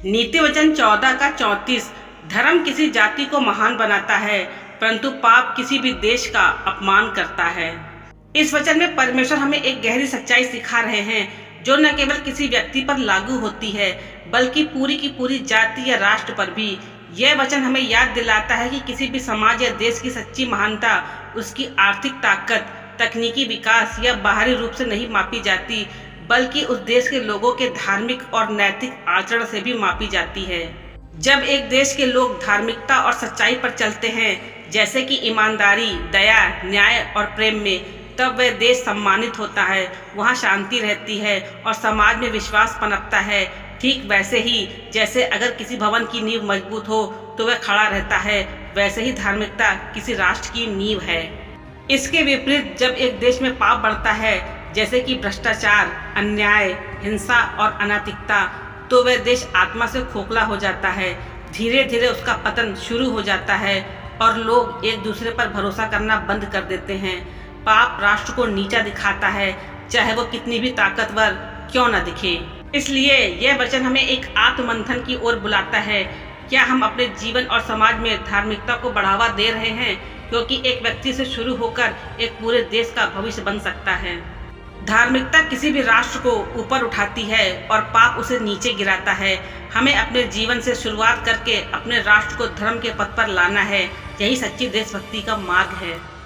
नीति वचन 14 का 34। धर्म किसी जाति को महान बनाता है, परंतु पाप किसी भी देश का अपमान करता है। इस वचन में परमेश्वर हमें एक गहरी सच्चाई सिखा रहे हैं, जो न केवल किसी व्यक्ति पर लागू होती है, बल्कि पूरी की पूरी जाति या राष्ट्र पर भी। यह वचन हमें याद दिलाता है कि किसी भी समाज या देश की सच्ची महानता उसकी आर्थिक ताकत, तकनीकी विकास या बाहरी रूप से नहीं मापी जाती, बल्कि उस देश के लोगों के धार्मिक और नैतिक आचरण से भी मापी जाती है। जब एक देश के लोग धार्मिकता और सच्चाई पर चलते हैं, जैसे कि ईमानदारी, दया, न्याय और प्रेम में, तब वह देश सम्मानित होता है, वहाँ शांति रहती है और समाज में विश्वास पनपता है। ठीक वैसे ही जैसे अगर किसी भवन की नींव मजबूत हो तो वह खड़ा रहता है, वैसे ही धार्मिकता किसी राष्ट्र की नींव है। इसके विपरीत जब एक देश में पाप बढ़ता है, जैसे कि भ्रष्टाचार, अन्याय, हिंसा और अनैतिकता, तो वह देश आत्मा से खोखला हो जाता है। धीरे धीरे उसका पतन शुरू हो जाता है और लोग एक दूसरे पर भरोसा करना बंद कर देते हैं। पाप राष्ट्र को नीचा दिखाता है, चाहे वो कितनी भी ताकतवर क्यों न दिखे। इसलिए यह वचन हमें एक आत्ममंथन की ओर बुलाता है। क्या हम अपने जीवन और समाज में धार्मिकता को बढ़ावा दे रहे हैं? क्योंकि एक व्यक्ति से शुरू होकर एक पूरे देश का भविष्य बन सकता है। धार्मिकता किसी भी राष्ट्र को ऊपर उठाती है और पाप उसे नीचे गिराता है। हमें अपने जीवन से शुरुआत करके अपने राष्ट्र को धर्म के पथ पर लाना है। यही सच्ची देशभक्ति का मार्ग है।